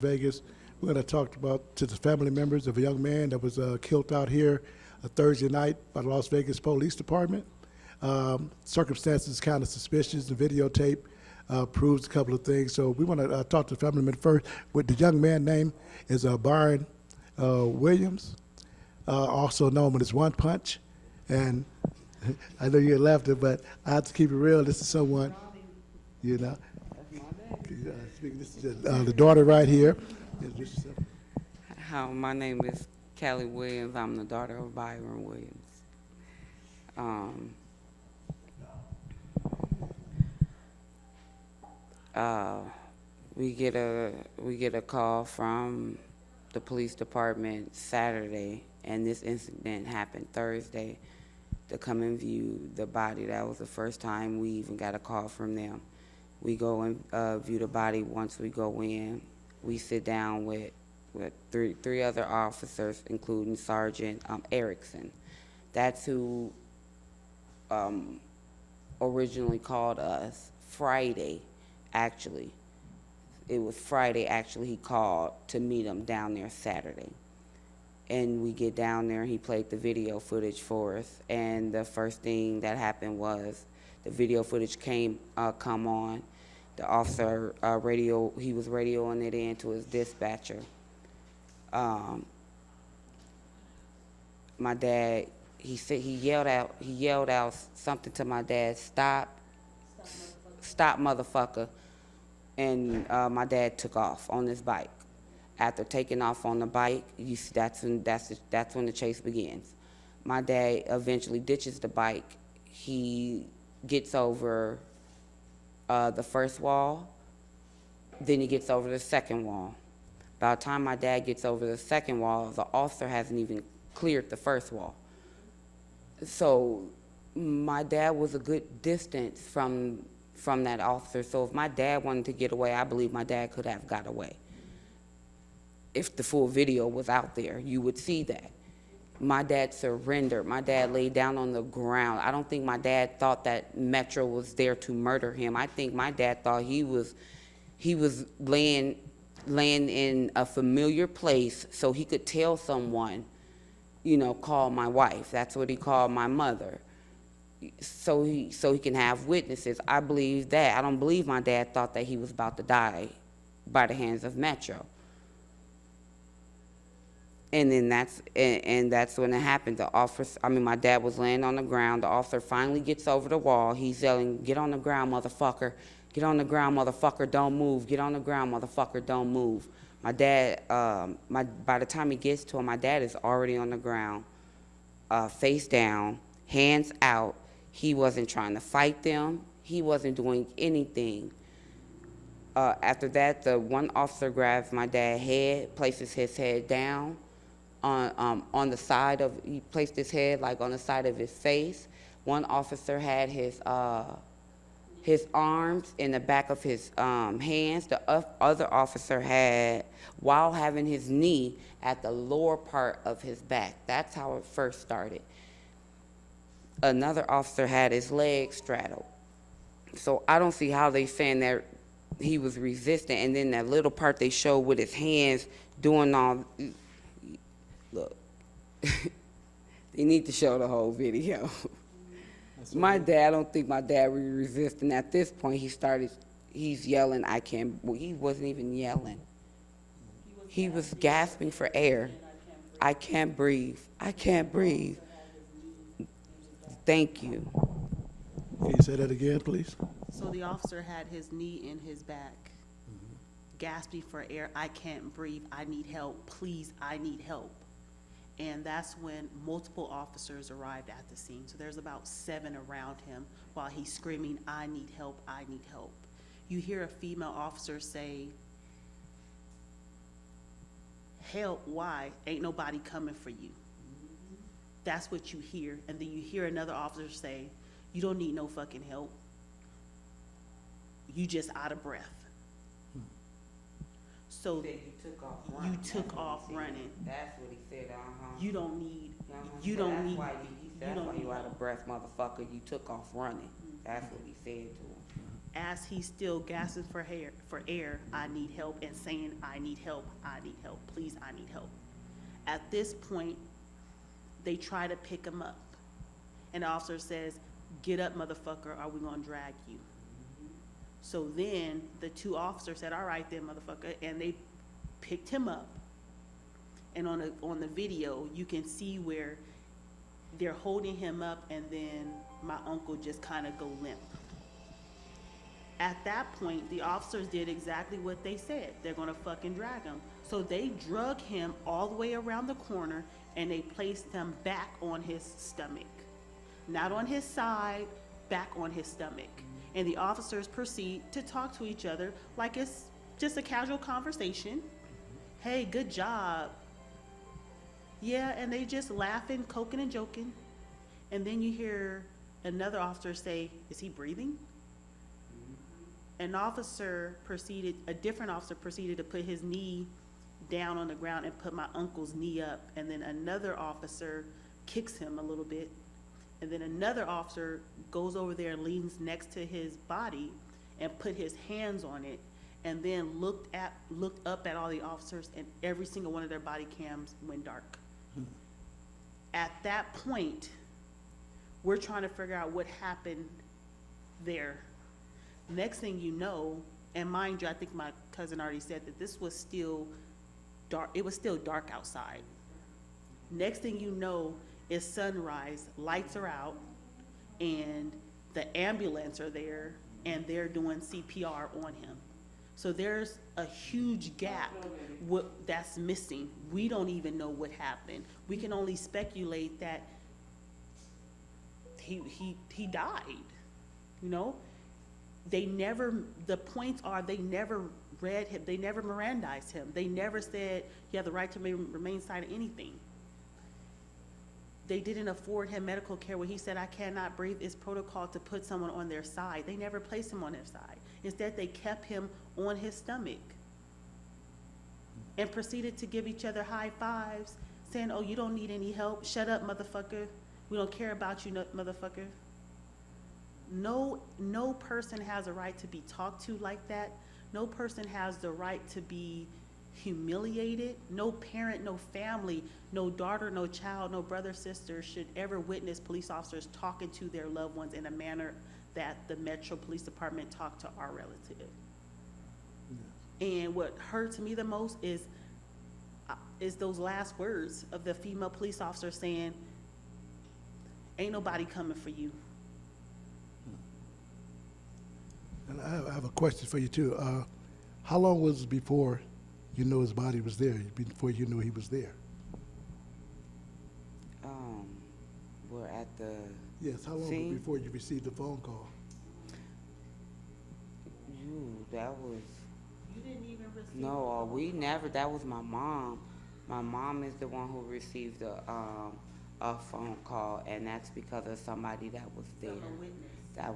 Vegas. We're going to talk about to the family members of a young man that was killed out here a Thursday night by the Las Vegas Police Department. Circumstances kind of suspicious. The videotape proves a couple of things. So we want to talk to the family member first. With the young man name is Byron Williams, also known as One Punch. And I know you're laughing, but I have to keep it real. This is someone, you know. This is the daughter right here. Hi, my name is Callie Williams. I'm the daughter of Byron Williams. Um, uh, we get a call from the police department Saturday, and this incident happened Thursday. To come and view the body. That was the first time we even got a call from them. We go and view the body. Once we go in, we sit down with three other officers, including Sergeant Erickson. That's who originally called us Friday, actually. It was Friday, actually, he called to meet him down there Saturday. And we get down there, he played the video footage for us, and the first thing that happened was the video footage come on. The officer he was radioing it in to his dispatcher. My dad, he said he yelled out something to my dad, stop motherfucker, and my dad took off on his bike. After taking off on the bike, that's when the chase begins. My dad eventually ditches the bike. He gets over the first wall, then he gets over the second wall. By the time my dad gets over the second wall, the officer hasn't even cleared the first wall. So my dad was a good distance from that officer. So if my dad wanted to get away, I believe my dad could have got away. If the full video was out there, you would see that. My dad surrendered. My dad laid down on the ground. I don't think my dad thought that Metro was there to murder him. I think my dad thought he was laying in a familiar place so he could tell someone, call my wife. That's what he called my mother. So he can have witnesses. I believe that. I don't believe my dad thought that he was about to die by the hands of Metro. And then that's when it happened. My dad was laying on the ground. The officer finally gets over the wall. He's yelling, "Get on the ground, motherfucker. Get on the ground, motherfucker. Don't move. Get on the ground, motherfucker. Don't move." My dad, by the time he gets to him, my dad is already on the ground, face down, hands out. He wasn't trying to fight them. He wasn't doing anything. After that, the one officer grabs my dad's head, places his head down. On the side of, he placed his head like on the side of his face. One officer had his arms in the back of his hands. The other officer had, while having his knee at the lower part of his back. That's how it first started. Another officer had his legs straddled. So I don't see how they saying that he was resistant, and then that little part they showed with his hands doing all. Look, you need to show the whole video. I don't think my dad was resisting. At this point, he's yelling, I can't, well, he wasn't even yelling. He was gasping for air. I can't breathe. I can't breathe. Thank you. Can you say that again, please? So the officer had his knee in his back, gasping for air, I can't breathe, I need help, please, I need help. And that's when multiple officers arrived at the scene. So there's about 7 around him while he's screaming, I need help, I need help. You hear a female officer say, help, why? Ain't nobody coming for you. That's what you hear. And then you hear another officer say, you don't need no fucking help. You just out of breath. So He took off running. you took off running. That's what he said, You don't need, you That's don't need, why you don't you need out of breath, motherfucker. You took off running. That's what he said to him. as he's still gasping for air, I need help, and saying, I need help, please, I need help. At this point, they try to pick him up. And the officer says, get up, motherfucker, or we're gonna drag you. So then the two officers said, all right then, motherfucker, and they picked him up. And on the video, you can see where they're holding him up, and then my uncle just kind of go limp. At that point, the officers did exactly what they said. They're gonna fucking drag him. So they drug him all the way around the corner, and they placed him back on his stomach. Not on his side, back on his stomach. And the officers proceed to talk to each other like it's just a casual conversation. Hey, good job. Yeah, and they just laughing, coking and joking. And then you hear another officer say, is he breathing? A different officer proceeded to put his knee down on the ground and put my uncle's knee up. And then another officer kicks him a little bit. And then another officer goes over there and leans next to his body and put his hands on it, and then looked up at all the officers, and every single one of their body cams went dark. At that point, we're trying to figure out what happened there. Next thing you know, and mind you, I think my cousin already said that this was still dark. It was still dark outside. Next thing you know, it's sunrise, lights are out, and the ambulance are there, and they're doing CPR on him. So there's a huge gap that's missing. We don't even know what happened. We can only speculate that he died, you know? The points are, they never read him, they never Mirandized him. They never said he had the right to remain silent, anything. They didn't afford him medical care when he said, I cannot breathe. It's protocol to put someone on their side. They never placed him on their side. Instead, they kept him on his stomach and proceeded to give each other high fives, saying, oh, you don't need any help. Shut up, motherfucker. We don't care about you, motherfucker. No person has a right to be talked to like that. No person has the right to be humiliated. No parent, no family, no daughter, no child, no brother, sister should ever witness police officers talking to their loved ones in a manner that the Metro Police Department talked to our relative. And what hurts me the most is those last words of the female police officer saying, ain't nobody coming for you. And I have a question for you too. How long was it before you knew his body was there, before you knew he was there? We're at the Yes, how long scene. before you received the phone call? That was, You didn't even receive. no, we never, that was my mom. My mom is the one who received a phone call, and that's because of somebody that was there. From a witness.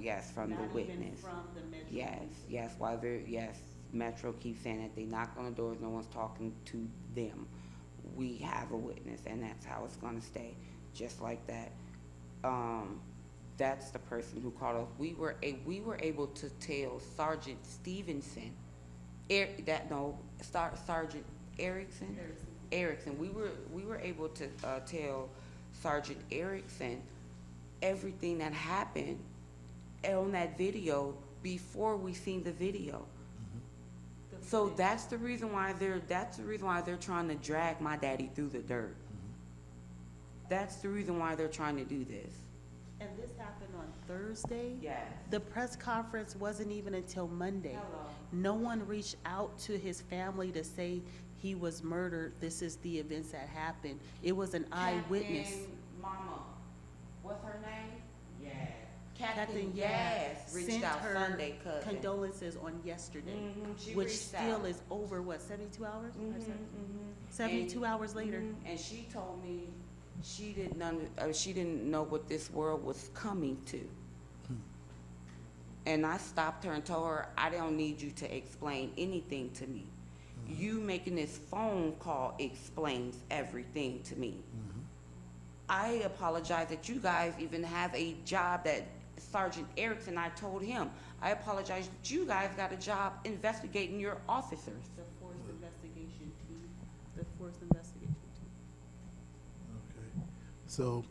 Yes, from the Not even witness. from the Metro. Yes, Metro keeps saying that they knock on the doors, no one's talking to them. We have a witness, and that's how it's gonna stay, just like that. That's the person who called us. We were able to tell Sergeant Stevenson, Sergeant Erickson. We were able to tell Sergeant Erickson everything that happened on that video before we seen the video. So that's the reason why they're trying to drag my daddy through the dirt. That's the reason why they're trying to do this. And this happened on Thursday? Yes. The press conference wasn't even until Monday. Hello. No one reached out to his family to say he was murdered. This is the events that happened. It was an eyewitness. Captain Mama, what's her name? Yes. Captain Yes reached sent out her Sunday, cousin. condolences on yesterday, She which reached still out. is over, what, 72 hours? Mhm, Or so? mhm. 72 hours later. And she told me she didn't know what this world was coming to. And I stopped her and told her, I don't need you to explain anything to me. You making this phone call explains everything to me. I apologize that you guys even have a job that Sergeant Erickson, I told him, I apologize, but you guys got a job investigating your officers. The forced investigation team, the forced investigation team. Okay. So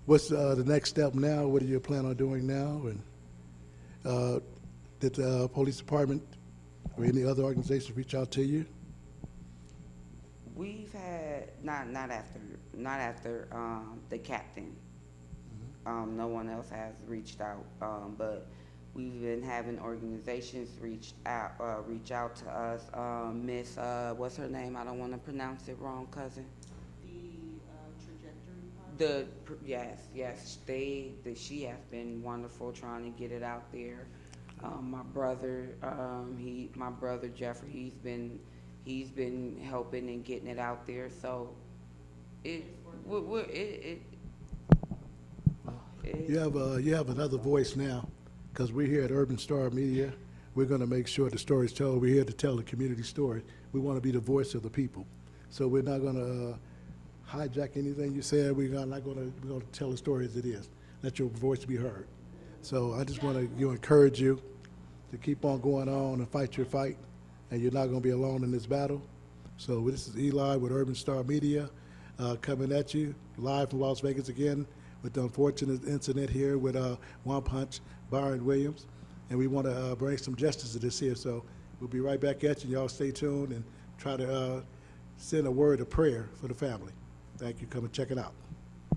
what's the next step now? What do you plan on doing now? And did the police department or any other organizations reach out to you? We've had, not after the captain. No one else has reached out, but we've been having organizations reach out to us. Miss, what's her name? I don't want to pronounce it wrong, cousin. Trajectory project? Yes, she has been wonderful trying to get it out there. My brother Jeffrey, he's been helping and getting it out there. So You have another voice now, because we're here at Urban Star Media. We're going to make sure the story's told. We're here to tell the community story. We want to be the voice of the people. So we're not going to hijack anything you said. We're going to tell the story as it is. Let your voice be heard. So I just want to encourage you to keep on going on and fight your fight, and you're not going to be alone in this battle. So this is Eli with Urban Star Media coming at you live from Las Vegas again with the unfortunate incident here with One Punch, Byron Williams. And we want to bring some justice to this here. So we'll be right back at you. Y'all stay tuned and try to send a word of prayer for the family. Thank you. Come and check it out.